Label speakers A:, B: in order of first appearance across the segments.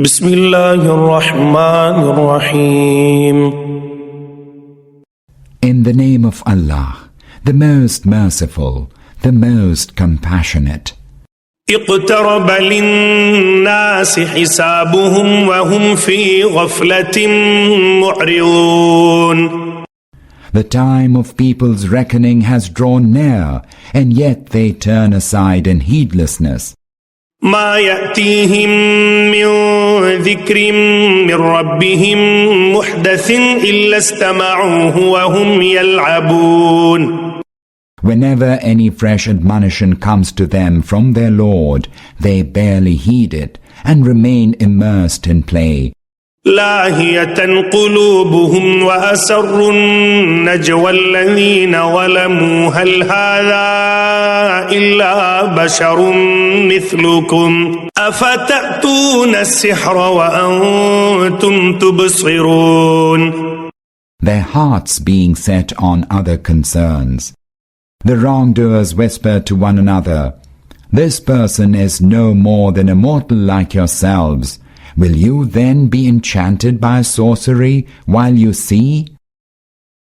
A: بسم الله الرحمن الرحيم.
B: In the name of Allah, the most merciful, the most compassionate.
A: اقترب للناس حسابهم وهم في غفلة معرضون.
B: The time of people's reckoning has drawn near, and yet they turn aside in heedlessness.
A: ما يأتيهم من ذكر من ربهم محدث إلا استمعوه وهم يلعبون.
B: Whenever any fresh admonition comes to them from their Lord, they barely heed it and remain immersed in play.
A: لاهية قلوبهم وأسروا النجوى الذين ظلموا هل هذا إلا بشر مثلكم أفتأتون السحر وأنتم تبصرون.
B: Their hearts being set on other concerns. The wrongdoers whisper to one another, "This person is no more than a mortal like yourselves. Will you then be enchanted by sorcery while you see?"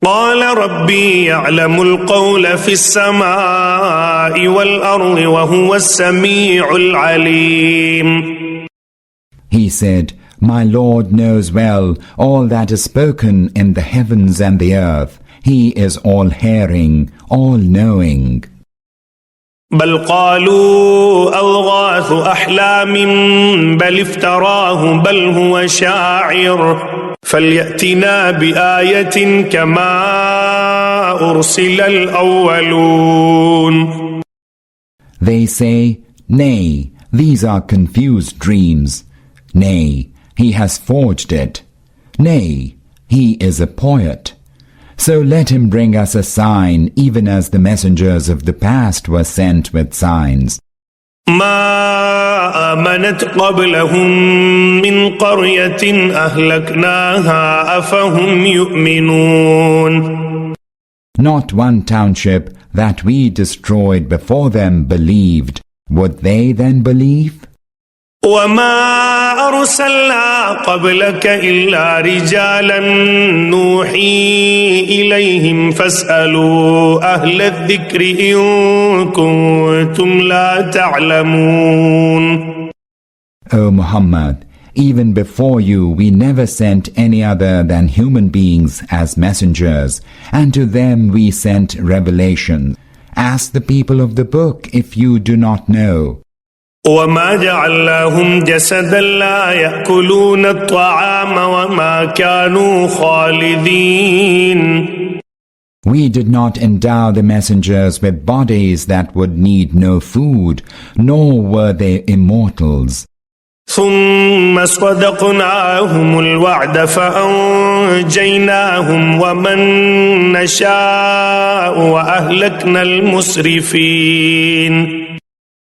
A: قال ربي يعلم القول في السماء والأرض وهو السميع العليم.
B: He said, "My Lord knows well all that is spoken in the heavens and the earth. He is all-hearing, all-knowing."
A: بل قالوا أضغاث أحلام بل افتراه بل هو شاعر فليأتنا بآية كما أرسل الأولون.
B: They say, "Nay, these are confused dreams. Nay, he has forged it. Nay, he is a poet. So let him bring us a sign, even as the messengers of the past were sent with signs."
A: ما آمنت قبلهم من قرية أهلكناها أفهم يؤمنون.
B: Not one township that we destroyed before them believed. Would they then believe?
A: وما أرسلنا قبلك إلا رجالا نوحي إليهم فاسألوا أهل الذكر إن كنتم لا تعلمون.
B: O Muhammad, even before you we never sent any other than human beings as messengers, and to them we sent revelation. Ask the people of the book if you do not know.
A: وما جعلناهم جسدا لا يأكلون الطعام وما كانوا خالدين.
B: We did not endow the messengers with bodies that would need no food, nor were they immortals.
A: ثم صدقناهم الوعد فأنجيناهم ومن نشاء وأهلكنا المسرفين.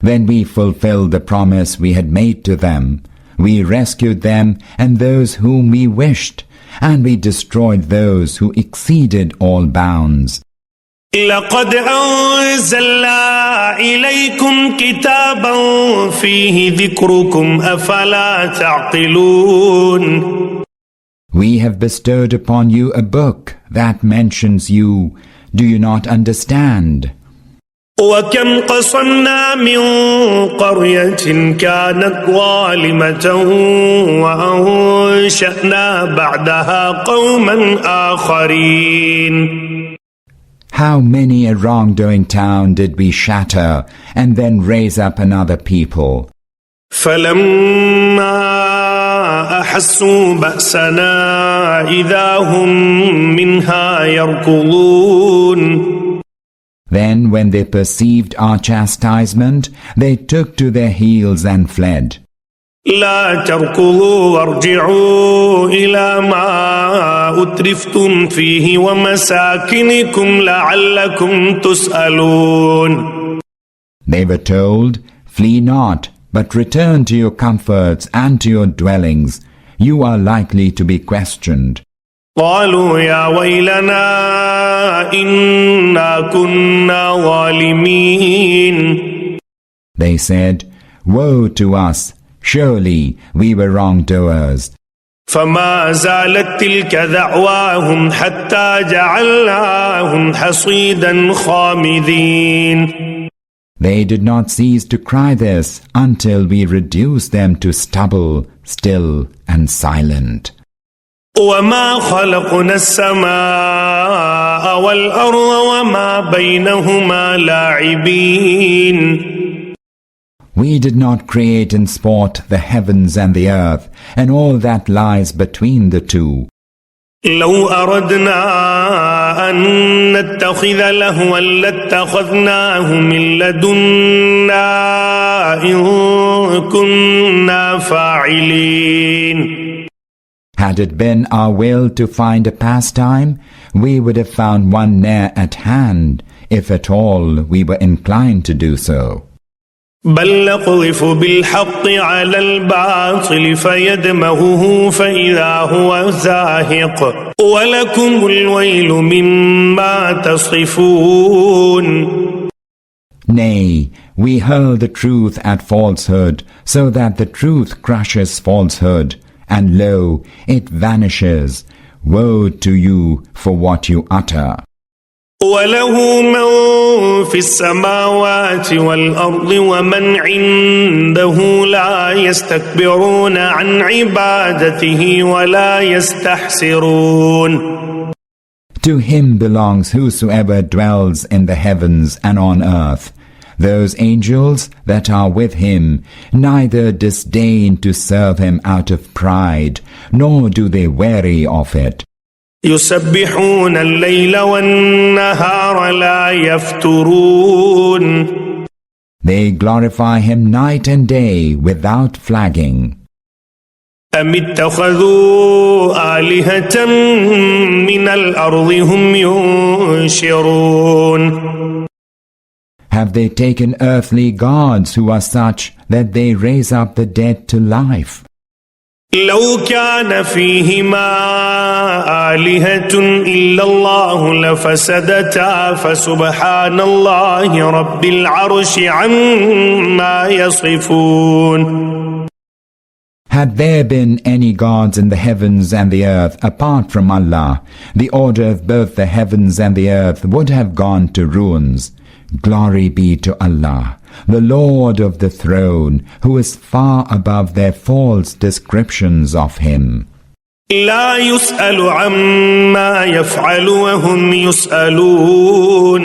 B: Then we fulfilled the promise we had made to them. We rescued them and those whom we wished, and we destroyed those who exceeded all bounds.
A: لقد أنزلنا إليكم كتابا فيه ذكركم أفلا تعقلون.
B: We have bestowed upon you a book that mentions you. Do you not understand?
A: وكم قصمنا من قرية كانت ظالمة وأنشأنا بعدها قوما آخرين.
B: How many a wrongdoing town did we shatter and then raise up another people.
A: فلما أحسوا بأسنا إذا هم منها يركضون.
B: Then when they perceived our chastisement, they took to their heels and fled.
A: لا تركضوا وارجعوا إلى ما أترفتم فيه ومساكنكم لعلكم تسألون.
B: They were told, "Flee not, but return to your comforts and to your dwellings. You are likely to be questioned."
A: قالوا يا ويلنا إنا كنا ظالمين.
B: They said, "Woe to us! Surely we were wrongdoers.
A: فما زالت تلك دعواهم حتى جعلناهم حصيدا خامدين.
B: They did not cease to cry this until we reduced them to stubble, still and silent.
A: وما خلقنا السماء والأرض وما بينهما لاعبين.
B: We did not create in sport the heavens and the earth and all that lies between the two.
A: لو أردنا أن نتخذ لهوا لاتخذناه من لدنا إن كنا فاعلين.
B: Had it been our will to find a pastime, we would have found one near at hand, if at all we were inclined to do so.
A: بل نقذف بالحق على الباطل فيدمغه فإذا هو زاهق ولكم الويل مما تصفون.
B: Nay, we hurl the truth at falsehood, so that the truth crushes falsehood, and lo, it vanishes. Woe to you for what you utter.
A: وله من في السماوات والأرض ومن عنده لا يستكبرون عن عبادته ولا يستحسرون.
B: To him belongs whosoever dwells in the heavens and on earth. Those angels that are with him neither disdain to serve him out of pride, nor do they weary of it.
A: يسبحون الليل والنهار لا يفترون.
B: They glorify him night and day without flagging.
A: أم اتخذوا آلهة من الأرض هم ينشرون.
B: Have they taken earthly gods who are such that they raise up the dead to life?
A: لو كان فيهما آلهة إلا الله لفسدتا فسبحان الله رب العرش عما يصفون.
B: Had there been any gods in the heavens and the earth apart from Allah, the order of both the heavens and the earth would have gone to ruins. Glory be to Allah, the Lord of the throne, who is far above their false descriptions of him.
A: لا يسأل عما يفعل وهم يسألون.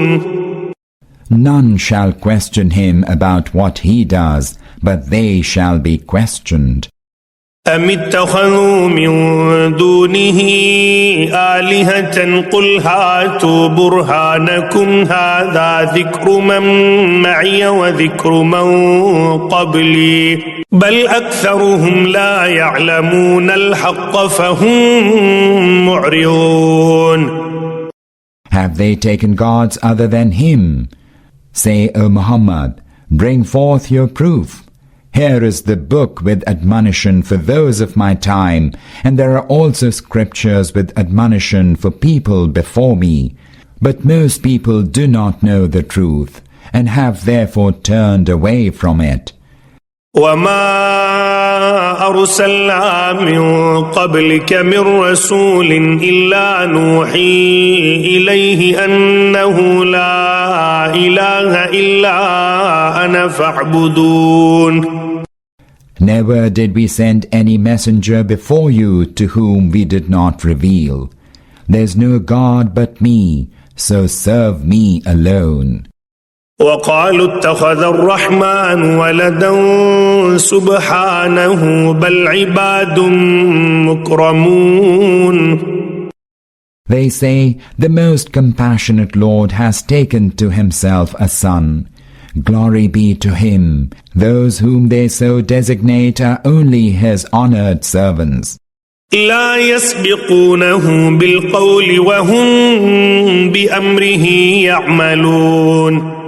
B: None shall question him about what he does, but they shall be questioned.
A: أم اتخذوا من دونه آلهة قل هاتوا برهانكم هذا ذكر من معي وذكر من قبلي بل أكثرهم لا يعلمون الحق فهم معرضون.
B: Have they taken gods other than him? Say, O Muhammad, bring forth your proof. Here is the book with admonition for those of my time, and there are also scriptures with admonition for people before me. But most people do not know the truth, and have therefore turned away from it.
A: وما أرسلنا من قبلك من رسول إلا نوحي إليه أنه لا إله إلا أنا فاعبدون.
B: Never did we send any messenger before you to whom we did not reveal. There's no God but me, so serve me alone.
A: وقالوا اتخذ الرحمن ولدا سبحانه بل عباد مكرمون.
B: They say, the most compassionate Lord has taken to himself a son. Glory be to him. Those whom they so designate are only his honored servants.
A: لا يسبقونه بالقول وهم بأمره يعملون.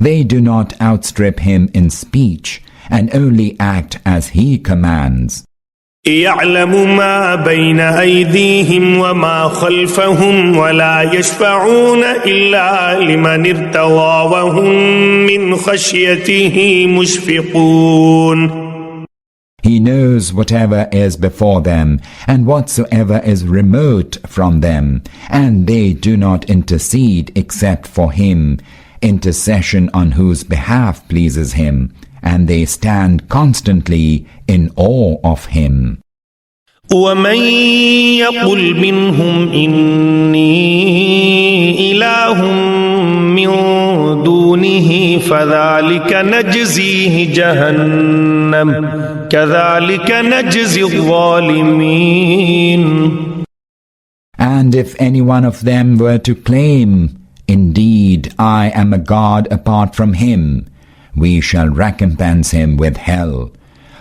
B: They do not outstrip him in speech, and only act as he commands.
A: يعلم ما بين أيديهم وما خلفهم ولا يشفعون إلا لمن ارتضى وهم من خشيته مشفقون.
B: He knows whatever is before them and whatsoever is remote from them, and they do not intercede except for him, intercession on whose behalf pleases him, and they stand constantly in awe of him.
A: ومن يقل منهم إني إله من دونه فذلك نجزيه جهنم كذلك نجزي الظالمين.
B: And if any one of them were to claim, "Indeed, I am a god apart from him," we shall recompense him with hell.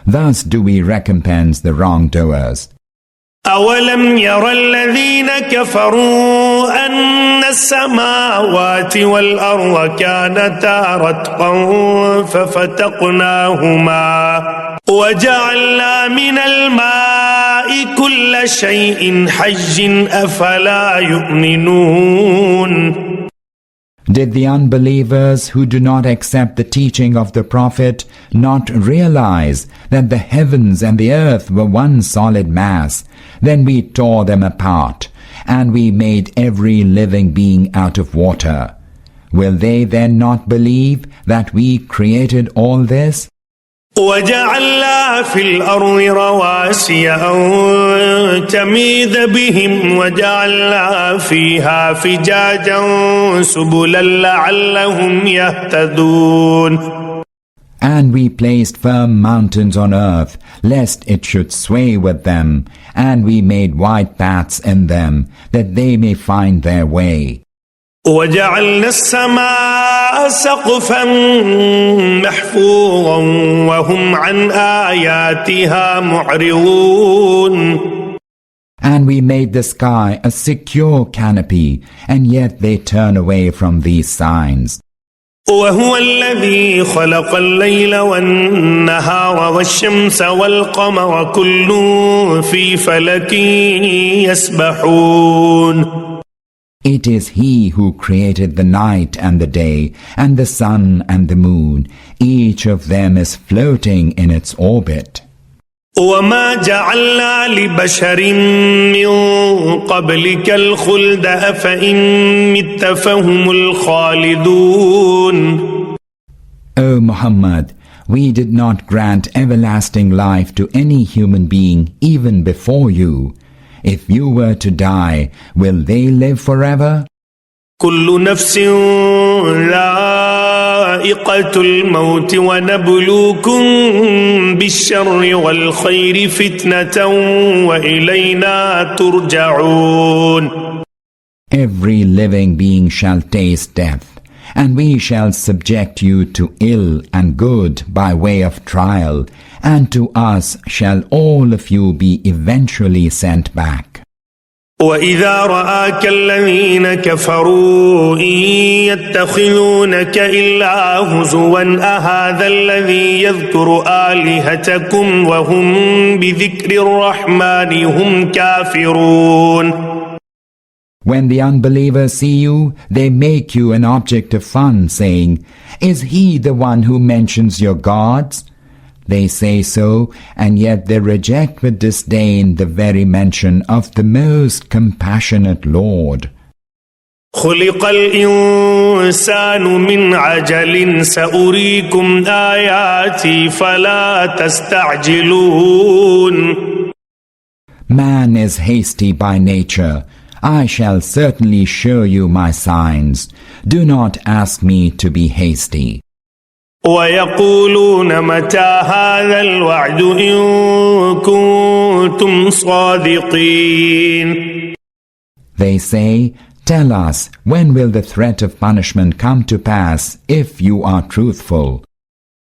B: Thus do we recompense the wrongdoers.
A: أولم ير الذين كفروا أن السماوات والأرض كانتا رتقا ففتقناهما وجعلنا من الماء كل شيء حي أفلا يؤمنون.
B: Did the unbelievers who do not accept the teaching of the Prophet not realize that the heavens and the earth were one solid mass? Then we tore them apart, and we made every living being out of water. Will they then not believe that we created all this?
A: وجعلنا في الأرض رواسي أن تميد بهم وجعلنا فيها فجاجا سبلا لعلهم يهتدون.
B: And we placed firm mountains on earth, lest it should sway with them, and we made wide paths in them, that they may find their way.
A: وجعلنا السماء سقفا محفوظا وهم عن آياتها معرضون.
B: And we made the sky a secure canopy, and yet they turn away from these signs.
A: وهو الذي خلق الليل والنهار والشمس والقمر كل في فلك يسبحون.
B: It is He who created the night and the day, and the sun and the moon. Each of them is floating in its orbit.
A: وما جعلنا لبشر من قبلك الخلد أفإن مت فهم الخالدون.
B: O Muhammad, we did not grant everlasting life to any human being even before you. If you were to die, will they live forever?
A: كل نفس ذائقة الموت ونبلوكم بالشر والخير فتنة وإلينا ترجعون.
B: Every living being shall taste death, and we shall subject you to ill and good by way of trial, and to us shall all of you be eventually sent back.
A: وإذا رآك الذين كفروا إن يتخذونك إلا هزوا أهذا الذي يذكر آلهتكم وهم بذكر الرحمن هم كافرون.
B: When the unbelievers see you, they make you an object of fun, saying, "Is he the one who mentions your gods?" They say so, and yet they reject with disdain the very mention of the most compassionate Lord.
A: خلق الإنسان من عجل سأريكم آياتي فلا تستعجلون.
B: Man is hasty by nature. I shall certainly show you my signs. Do not ask me to be hasty.
A: ويقولون متى هذا الوعد إن كنتم صادقين.
B: They say, "Tell us, when will the threat of punishment come to pass if you are truthful?"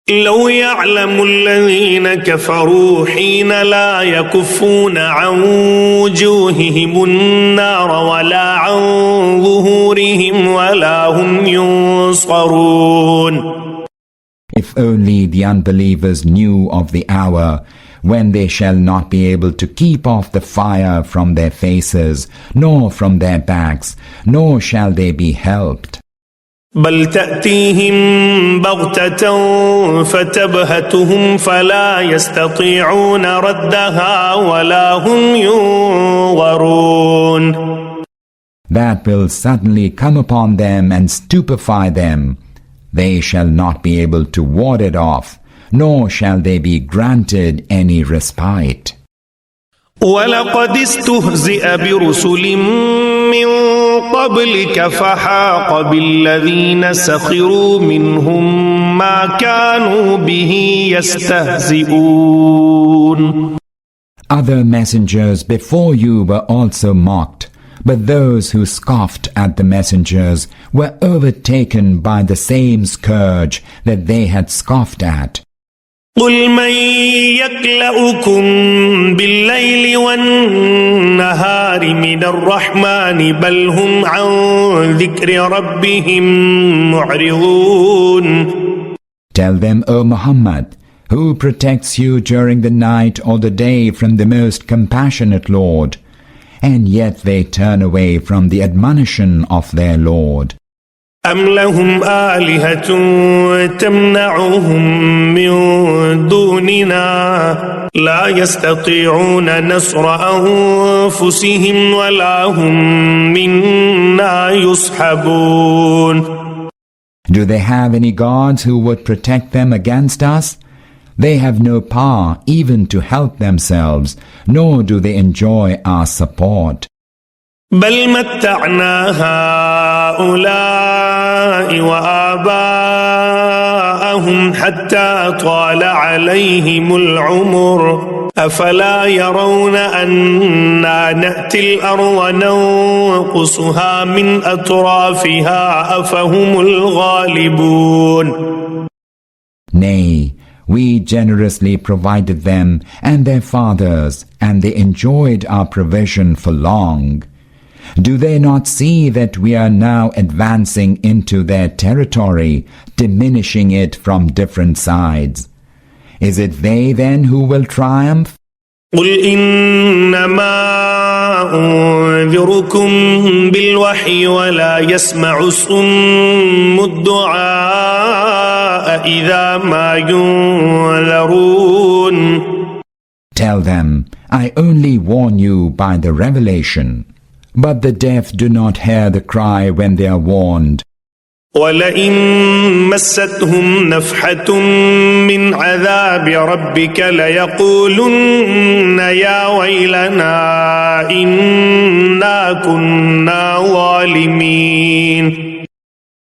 A: لو يعلم الذين كفروا حين لا يكفون عن وجوههم النار ولا عن ظهورهم ولا هم ينصرون.
B: If only the unbelievers knew of the hour when they shall not be able to keep off the fire from their faces, nor from their backs, nor shall they be helped.
A: بل تأتيهم بغتة فتبهتهم فلا يستطيعون ردها ولا هم ينظرون.
B: That will suddenly come upon them and stupefy them. They shall not be able to ward it off, nor shall they be granted any respite.
A: ولقد استهزئ برسل من قبلك فحاق بالذين سخروا منهم ما كانوا به يستهزئون.
B: Other messengers before you were also mocked, but those who scoffed at the messengers were overtaken by the same scourge that they had scoffed at.
A: قل من يكلؤكم بالليل والنهار من الرحمن بل هم عن ذكر ربهم معرضون.
B: Tell them, O Muhammad, who protects you during the night or the day from the most compassionate Lord, and yet they turn away from the admonition of their Lord.
A: أم لهم آلهة تمنعهم من دوننا لا يستطيعون نصر أنفسهم ولا هم منا يصحبون.
B: Do they have any gods who would protect them against us? They have no power even to help themselves, nor do they enjoy our support.
A: بل متعنا هؤلاء وآباءهم حتى طال عليهم العمر أفلا يرون أنا نأتي الأرض ننقصها من أطرافها أفهم الغالبون.
B: Nay, we generously provided them and their fathers, and they enjoyed our provision for long. Do they not see that we are now advancing into their territory, diminishing it from different sides? Is it they then who will triumph?
A: قل إنما أنذركم بالوحي ولا يسمع الصم الدعاء إذا ما ينذرون.
B: Tell them, I only warn you by the revelation. But the deaf do not hear the cry when they are warned.
A: ولئن مستهم نفحة من عذاب ربك ليقولن يا ويلنا إنا كنا ظالمين.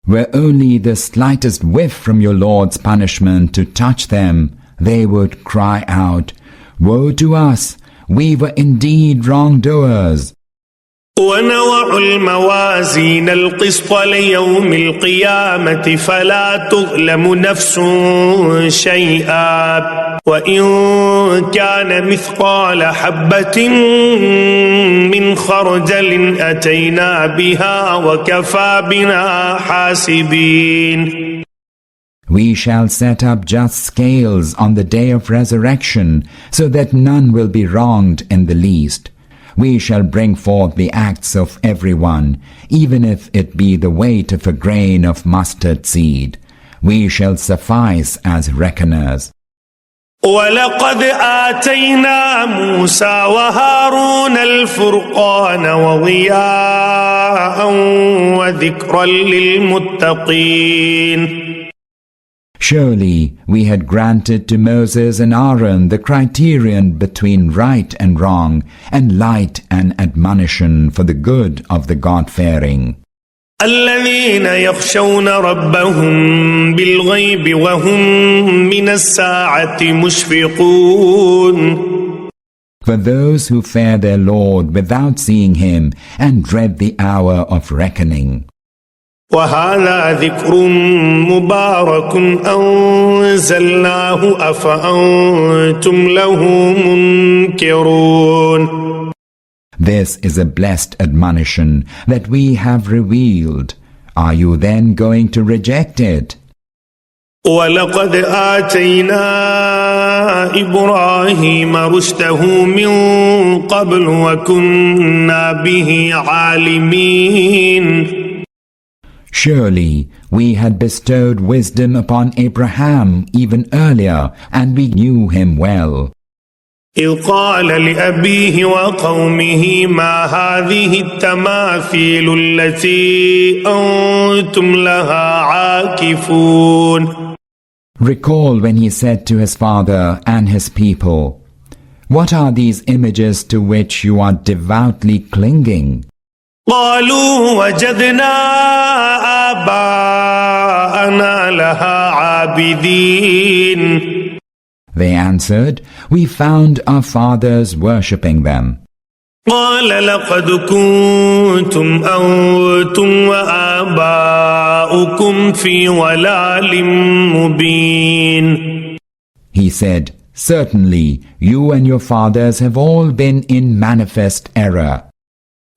B: Were only the slightest whiff from your Lord's punishment to touch them, they would cry out, Woe to us! We were indeed wrongdoers.
A: ونضع الموازين القسط ليوم القيامة فلا تظلم نفس شيئا وإن كان مثقال حبة من خردل أتينا بها وكفى بنا حاسبين.
B: We shall set up just scales on the day of resurrection so that none will be wronged in the least. We shall bring forth the acts of everyone, even if it be the weight of a grain of mustard seed. We shall suffice as reckoners.
A: ولقد آتينا موسى وهارون الفرقان وضياء وذكرا للمتقين.
B: Surely we had granted to Moses and Aaron the criterion between right and wrong, and light and admonition for the good of the God-fearing.
A: الذين يخشون ربهم بالغيب وهم من الساعة مشفقون.
B: For those who fear their Lord without seeing him and dread the hour of reckoning.
A: وهذا ذكر مبارك أنزلناه أفأنتم له منكرون.
B: This is a blessed admonition that we have revealed. Are you then going to reject it?
A: ولقد آتينا إبراهيم رشده من قبل وكنا به عالمين.
B: Surely we had bestowed wisdom upon Abraham even earlier, and we knew him well.
A: إذ قال لأبيه وقومه ما هذه التماثيل التي أنتم لها عاكفون.
B: Recall when he said to his father and his people, "What are these images to which you are devoutly clinging?"
A: قالوا وجدنا آباءنا لها عابدين.
B: They answered, "We found our fathers worshipping them."
A: قال لقد كنتم أنتم وآباؤكم في ضلال مبين.
B: He said, "Certainly, you and your fathers have all been in manifest error."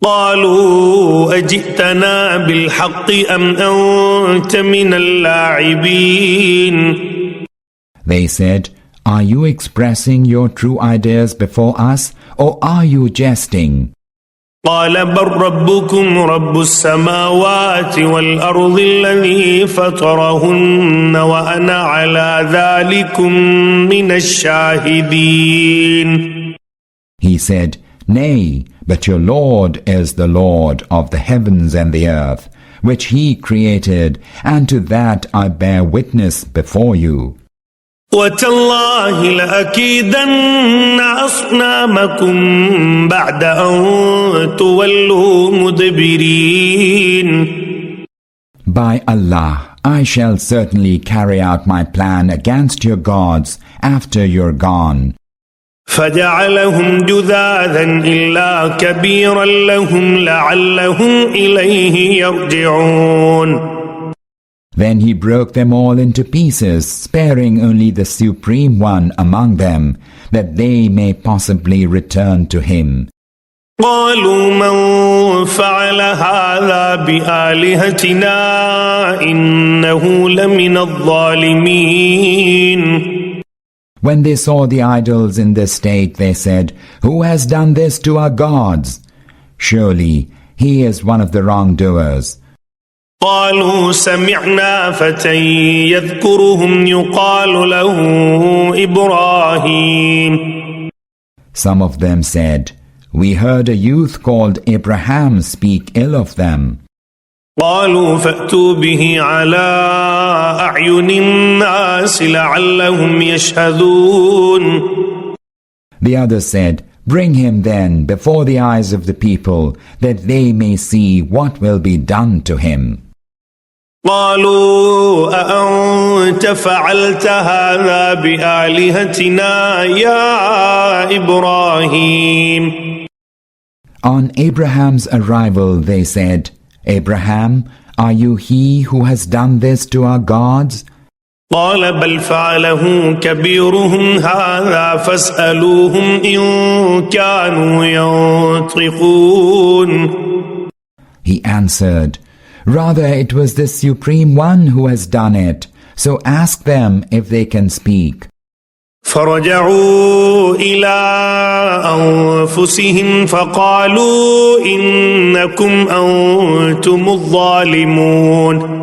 A: قالوا أجئتنا بالحق أم أنت من اللاعبين.
B: They said, "Are you expressing your true ideas before us, or are you jesting?"
A: قال بل ربكم رب السماوات والأرض الذي فطرهن وأنا على ذلكم من الشاهدين.
B: He said, "Nay, but your Lord is the Lord of the heavens and the earth, which he created, and to that I bear witness before you."
A: وتالله لأكيدن أصنامكم بعد أن تولوا مدبرين.
B: By Allah, I shall certainly carry out my plan against your gods after you're gone.
A: فجعلهم جذاذا إلا كبيرا لهم لعلهم إليه يرجعون.
B: Then he broke them all into pieces, sparing only the Supreme One among them, that they may possibly return to him.
A: قالوا من فعل هذا بآلهتنا إنه لمن الظالمين.
B: When they saw the idols in this state, they said, "Who has done this to our gods? Surely he is one of the wrongdoers."
A: قالوا سمعنا فتى يذكرهم يقال له إبراهيم.
B: Some of them said, "We heard a youth called Abraham speak ill of them."
A: قالوا فأتوا به على أعين الناس لعلهم يشهدون.
B: The others said, "Bring him then before the eyes of the people, that they may see what will be done to him."
A: قالوا أأنت فعلت هذا بآلهتنا يا إبراهيم.
B: On Abraham's arrival, they said, "Abraham, are you he who has done this to our gods?"
A: قال بل فعله كبيرهم هذا فاسألوهم إن كانوا ينطقون.
B: He answered, "Rather it was the Supreme One who has done it, so ask them if they can speak."
A: فرجعوا إلى أنفسهم فقالوا إنكم أنتم الظالمون.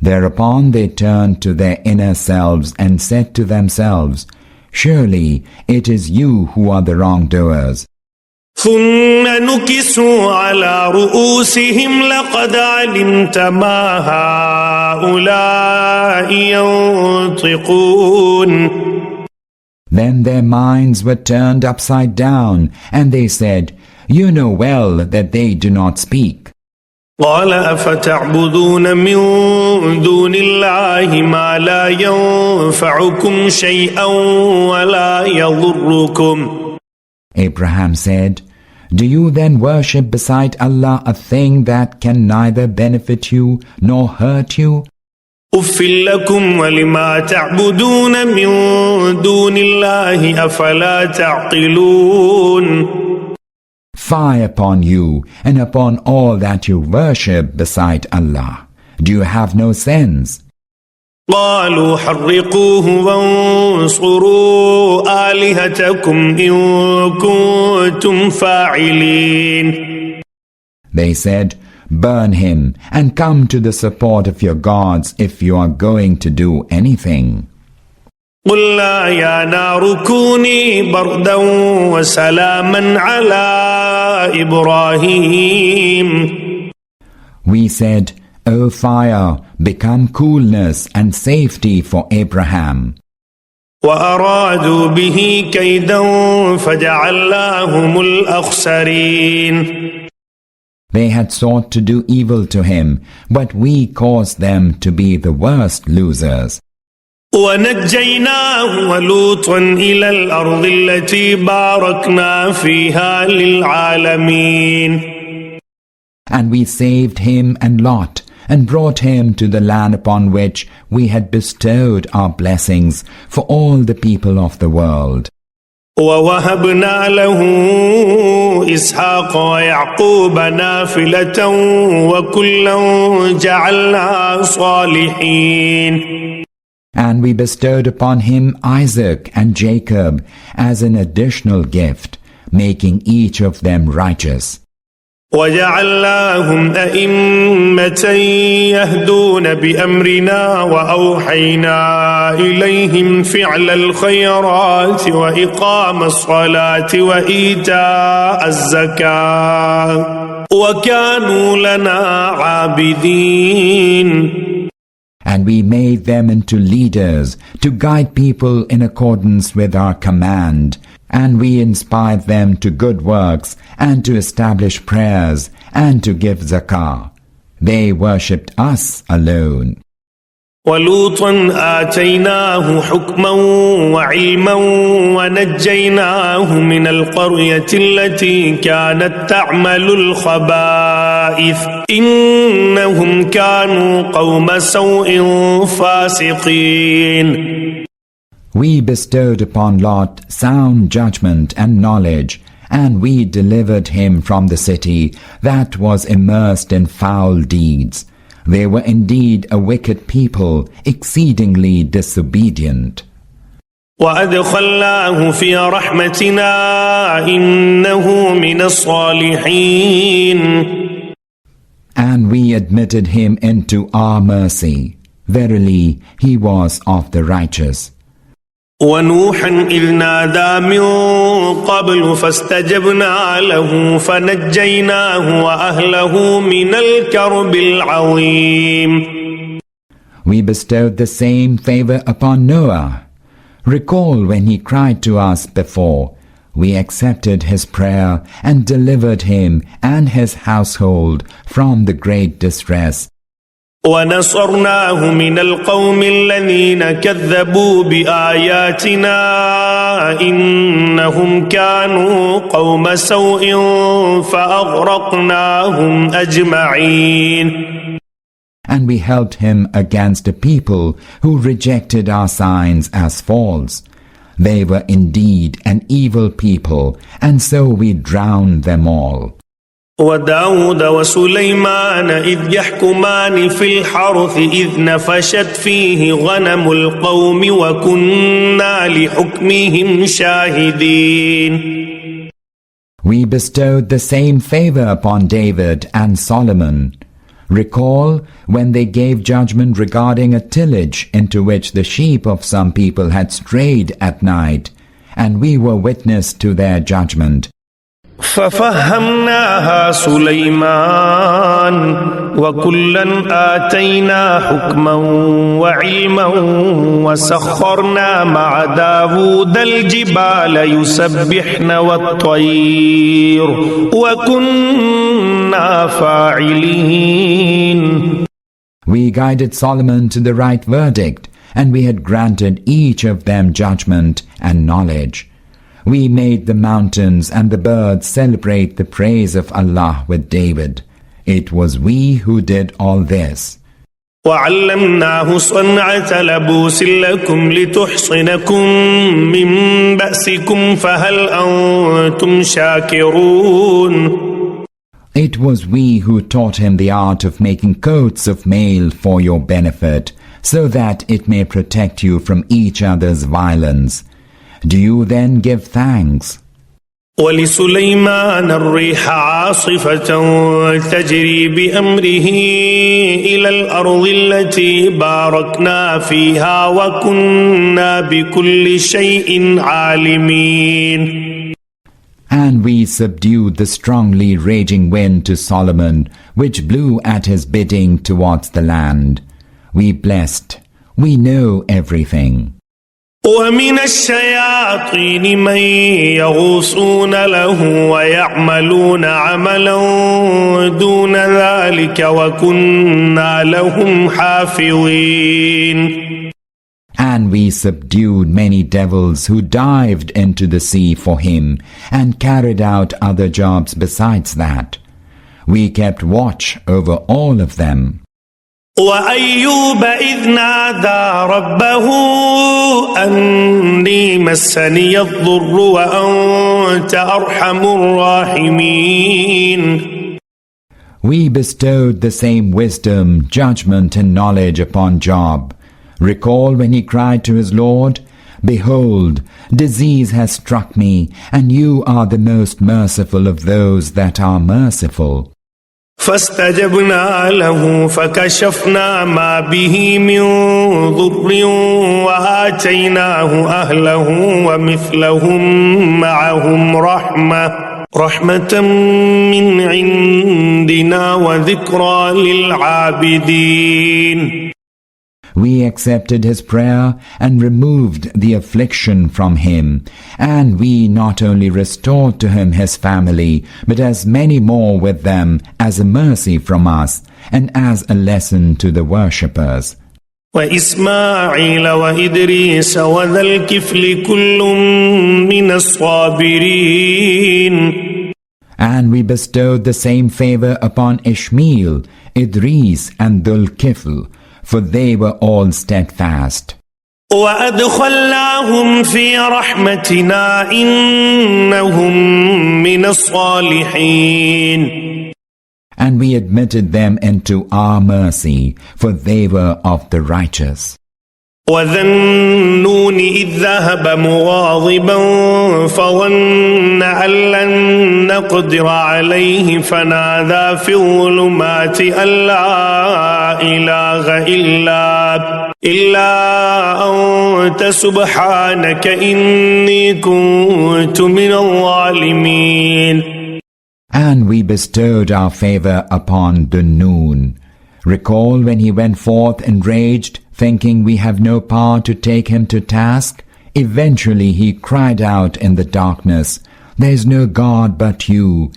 B: Thereupon they turned to their inner selves and said to themselves, "Surely it is you who are the wrongdoers."
A: ثم نكسوا على رؤوسهم لقد علمت ما هؤلاء ينطقون.
B: Then their minds were turned upside down, and they said, "You know well that they do not speak."
A: قال أفتعبدون من دون الله ما لا ينفعكم شيئا ولا يضركم.
B: Abraham said, "Do you then worship beside Allah a thing that can neither benefit you nor hurt you?"
A: أف لكم ولما تعبدون من دون الله أفلا تعقلون.
B: Fie upon you and upon all that you worship beside Allah. Do you have no sense?
A: قالوا حرقوه وانصروا آلهتكم إن كنتم فاعلين.
B: They said, burn him and come to the support of your gods if you are going to do anything.
A: قُلْنَا يَا نَارُ كُونِي بَرْدًا وَسَلَامًا عَلَى إِبْرَاهِيمَ.
B: We said, O fire, become coolness and safety for Abraham.
A: وَأَرَادُوا بِهِ كَيْدًا فَجَعَلْنَاهُمُ الْأَخْسَرِينَ.
B: They had sought to do evil to him, but we caused them to be the worst losers.
A: وَنَجَّيْنَاهُ وَلُوطًا إِلَى الْأَرْضِ الَّتِي بَارَكْنَا فِيهَا لِلْعَالَمِينَ.
B: And we saved him and Lot, and brought him to the land upon which we had bestowed our blessings for all the people of the world.
A: وَوَهَبْنَا لَهُ إِسْحَاقَ وَيَعْقُوبَ نَافِلَةً وَكُلًّا جَعَلْنَا صَالِحِينَ.
B: And we bestowed upon him Isaac and Jacob as an additional gift, making each of them righteous.
A: وَجَعَلْنَاهُمْ أَئِمَّةً يَهْدُونَ بِأَمْرِنَا وَأَوْحَيْنَا إِلَيْهِمْ فِعْلَ الْخَيْرَاتِ وَإِقَامَ الصَّلَاةِ وَإِيتَاءَ الزَّكَاةِ وَكَانُوا لَنَا عَابِدِينَ.
B: And we made them into leaders to guide people in accordance with our command, and we inspired them to good works and to establish prayers and to give zakah. They worshipped us alone.
A: وَلُوطًا آتَيْنَاهُ حُكْمًا وَعِلْمًا وَنَجَّيْنَاهُ مِنَ الْقَرْيَةِ الَّتِي كَانَتْ تَعْمَلُ الْخَبَائِثَ إِنَّهُمْ كَانُوا قَوْمَ سَوْءٍ فَاسِقِينَ.
B: We bestowed upon Lot sound judgment and knowledge, and we delivered him from the city that was immersed in foul deeds. They were indeed a wicked people, exceedingly disobedient.
A: وَأَدْخَلْنَاهُ فِي رَحْمَتِنَا إِنَّهُ مِنَ الصَّالِحِينَ.
B: And we admitted him into our mercy. Verily, he was of the righteous.
A: وَنُوحًا إِذْ نَادَى مِنْ قَبْلُ فَاسْتَجَبْنَا لَهُ فَنَجَّيْنَاهُ وَأَهْلَهُ مِنَ الْكَرْبِ الْعَظِيمِ.
B: We bestowed the same favor upon Noah. Recall when he cried to us before. We accepted his prayer and delivered him and his household from the great distress.
A: وَنَصَرْنَاهُ مِنَ الْقَوْمِ الَّذِينَ كَذَّبُوا بِآيَاتِنَا إِنَّهُمْ كَانُوا قَوْمَ سَوْءٍ فَأَغْرَقْنَاهُمْ أَجْمَعِينَ.
B: And we helped him against a people who rejected our signs as false. They were indeed an evil people, and so we drowned them all.
A: وَدَاوُدَ وَسُلَيْمَانَ إِذْ يَحْكُمَانِ فِي الْحَرْثِ إِذْ نَفَشَتْ فِيهِ غَنَمُ الْقَوْمِ وَكُنَّا لِحُكْمِهِمْ شَاهِدِينَ.
B: We bestowed the same favor upon David and Solomon. Recall when they gave judgment regarding a tillage into which the sheep of some people had strayed at night, and we were witness to their judgment.
A: فَفَهَّمْنَاهَا سُلَيْمَانَ وَكُلًّا آتَيْنَا حُكْمًا وَعِلْمًا وَسَخَّرْنَا مَعَ دَاوُودَ الْجِبَالَ يُسَبِّحْنَ وَالطَّيْرَ وَكُنَّا فَاعِلِينَ.
B: We guided Solomon to the right verdict, and we had granted each of them judgment and knowledge. We made the mountains and the birds celebrate the praise of Allah with David. It was we who did all this.
A: وَعَلَّمْنَاهُ صَنْعَةَ لَبُوسٍ لَكُمْ لِتُحْصِنَكُمْ مِنْ بَأْسِكُمْ فَهَلْ أَنْتُمْ شَاكِرُونَ.
B: It was we who taught him the art of making coats of mail for your benefit, so that it may protect you from each other's violence. Do you then give thanks?
A: ولسليمان الريح عاصفة تجري بأمره إلى الأرض التي باركنا فيها وكنا بكل شيء عالمين.
B: And we subdued the strongly raging wind to Solomon, which blew at his bidding towards the land. We blessed, we know everything.
A: ومن الشياطين من يغوصون له ويعملون عملا دون ذلك وكنا لهم حافظين.
B: And we subdued many devils who dived into the sea for him and carried out other jobs besides that. We kept watch over all of them.
A: وأيوب إذ نادى ربه أني مسني الضر وأنت أرحم الراحمين.
B: We bestowed the same wisdom, judgment and knowledge upon Job. Recall when he cried to his Lord, "Behold, disease has struck me, and you are the most merciful of those that are merciful."
A: فاستجبنا له فكشفنا ما به من ضر وآتيناه أهله ومثلهم معهم رحمة من عندنا وذكرى للعابدين.
B: We accepted his prayer and removed the affliction from him, and we not only restored to him his family, but as many more with them as a mercy from us, and as a lesson to the worshippers.
A: وإسماعيل وإدريس وذا الكفل كل من الصابرين.
B: And we bestowed the same favor upon Ishmael, Idris, and Dhul Kifl, for they were all steadfast.
A: وأدخلناهم في رحمتنا إنهم من الصالحين.
B: And we admitted them into our mercy, for they were of the righteous.
A: وذا النون إذ ذهب مغاضبا فظن أن لن نقدر عليه فنادى في الظلمات أن لا إله إلا أنت سبحانك إني كنت من الظالمين.
B: And we bestowed our favor upon Dunnun. Recall when he went forth enraged, thinking we have no power to take him to task. Eventually he cried out in the darkness, "There is no God but you.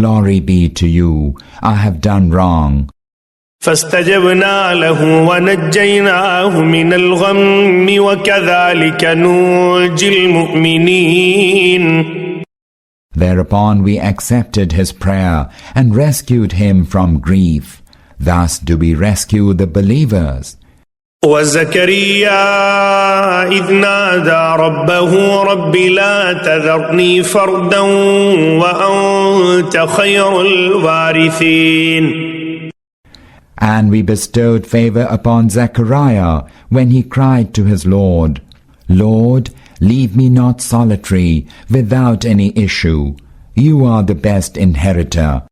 B: Glory be to you. I have done wrong."
A: فاستجبنا له ونجيناه من الغم وكذلك ننجي المؤمنين.
B: Thereupon we accepted his prayer and rescued him from grief. Thus do we rescue the believers.
A: وزكريا إذ نادى ربه رب لا تذرني فردا وأنت خير الوارثين.
B: And we bestowed favor upon Zechariah when he cried to his Lord, "Lord, leave me not solitary without any issue. You are the best inheritor."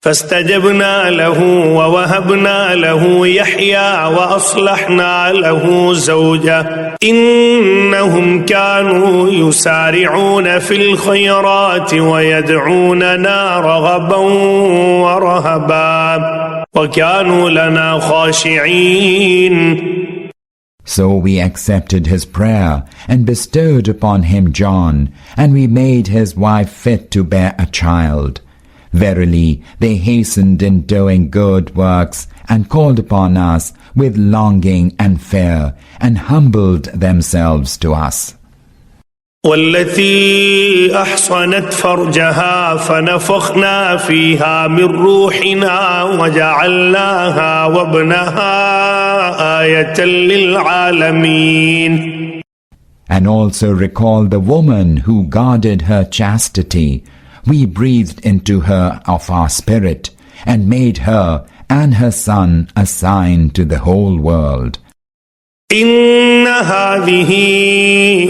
A: فاستجبنا له ووهبنا له يحيى وأصلحنا له زوجه إنهم كانوا يسارعون في الخيرات ويدعوننا رغبا ورهبا وكانوا لنا خاشعين.
B: So we accepted his prayer and bestowed upon him John, and we made his wife fit to bear a child. Verily, they hastened in doing good works and called upon us with longing and fear and humbled themselves to us.
A: والتي أحصنت فرجها فنفخنا فيها من روحنا وجعلناها وابنها آية للعالمين.
B: And also recall the woman who guarded her chastity. We breathed into her of our spirit and made her and her son a sign to the whole world.
A: إن هذه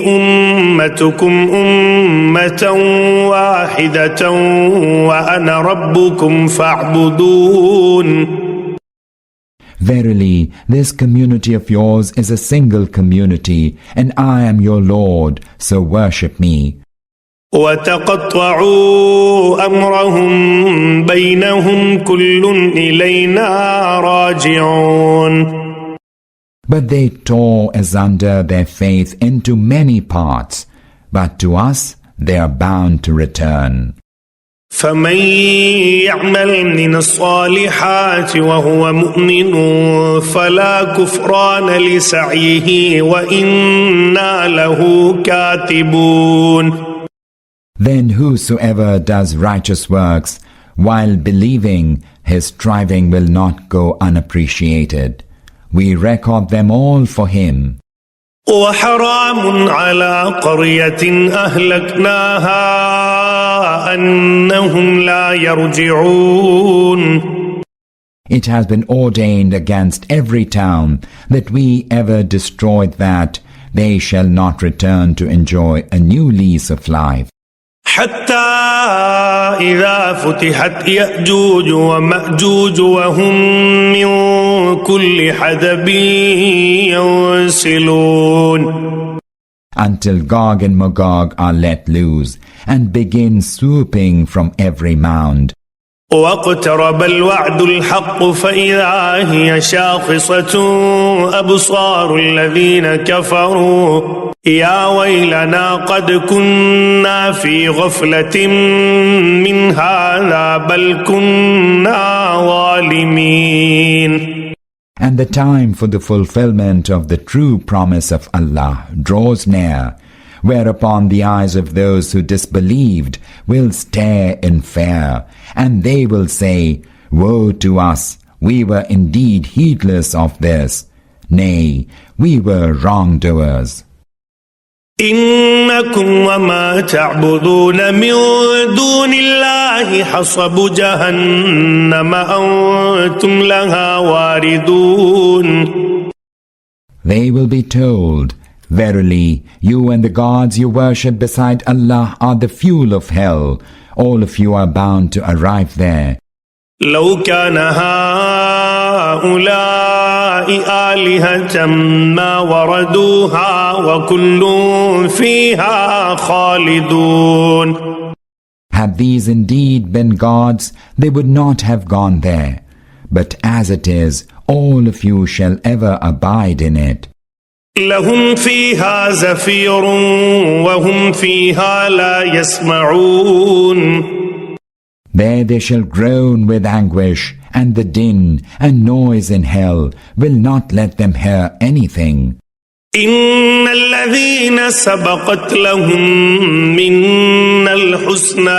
A: أمتكم أمة واحدة وأنا ربكم فاعبدون.
B: Verily, this community of yours is a single community, and I am your Lord, so worship me.
A: وتقطعوا أمرهم بينهم كل إلينا راجعون.
B: But they tore asunder their faith into many parts, but to us they are bound to return.
A: فمن يعمل من الصالحات وهو مؤمن فلا كفران لسعيه وإنا له كاتبون.
B: Then whosoever does righteous works while believing, his striving will not go unappreciated. We record them all for him.
A: وحرام على قرية أهلكناها أنهم لا يرجعون.
B: It has been ordained against every town that we ever destroyed that they shall not return to enjoy a new lease of life.
A: حتى إذا فتحت يأجوج ومأجوج وهم من كل حدب ينسلون.
B: Until Gog and Magog are let loose and begin swooping from every mound.
A: واقترب الوعد الحق فإذا هي شاخصة أبصار الذين كفروا يا ويلنا قد كنا في غفلة من هذا بل كنا ظالمين.
B: And the time for the fulfillment of the true promise of Allah draws near, whereupon the eyes of those who disbelieved will stare in fear, and they will say, Woe to us! We were indeed heedless of this. Nay, we were wrongdoers.
A: إنكم وما تعبدون من دون الله حصب جهنم أنتم لها واردون.
B: They will be told, Verily, you and the gods you worship beside Allah are the fuel of hell. All of you are bound to arrive there.
A: لو كان هؤلاء آلهة ما وردوها وكل فيها خالدون.
B: Had these indeed been gods, they would not have gone there. But as it is, all of you shall ever abide in it.
A: لهم فيها زفير وهم فيها لا يسمعون.
B: There they shall groan with anguish, and the din and noise in hell will not let them hear anything.
A: إن الذين سبقت لهم منا الحسنى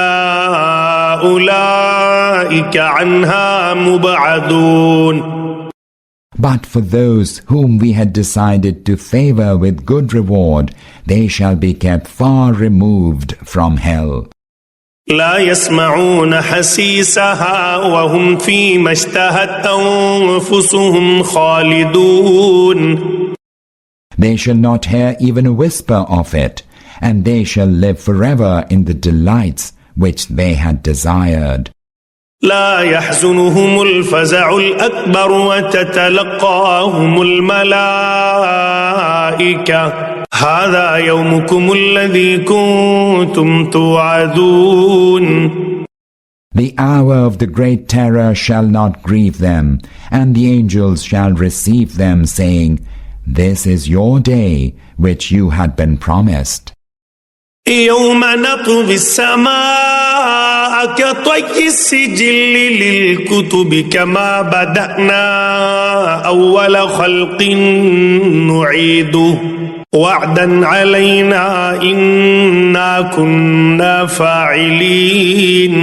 A: أولئك عنها مبعدون.
B: But for those whom we had decided to favor with good reward, they shall be kept far removed from hell.
A: لا يسمعون حسيسها وهم فيما اشتهت أنفسهم خالدون.
B: They shall not hear even a whisper of it, and they shall live forever in the delights which they had desired.
A: لا يحزنهم الفزع الأكبر وتتلقاهم الملائكة هذا يومكم الذي كنتم توعدون.
B: The hour of the great terror shall not grieve them, and the angels shall receive them, saying, This is your day which you had been promised.
A: يوم نطوي السماء كطي السجل للكتب كما بدأنا أول خلق نعيده وعدا علينا إنا كنا فاعلين.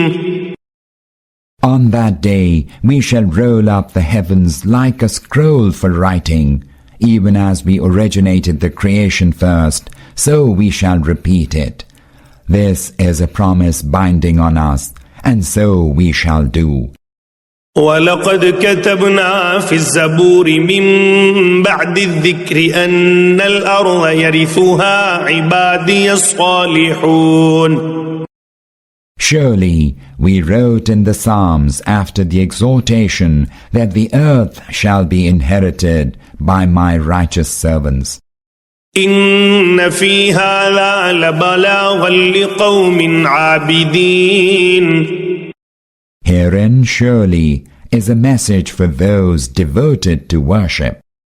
B: On that day we shall roll up the heavens like a scroll for writing. Even as we originated the creation first, so we shall repeat it. This is a promise binding on us, and so we shall do.
A: ولقد كتبنا في الزبور من بعد الذكر أن الأرض يرثها عبادي الصالحون.
B: Surely we wrote in the Psalms after the exhortation that the earth shall be inherited by my righteous servants.
A: إن في هذا لبلاغا لقوم عابدين.
B: Herein surely is a message for those devoted to worship.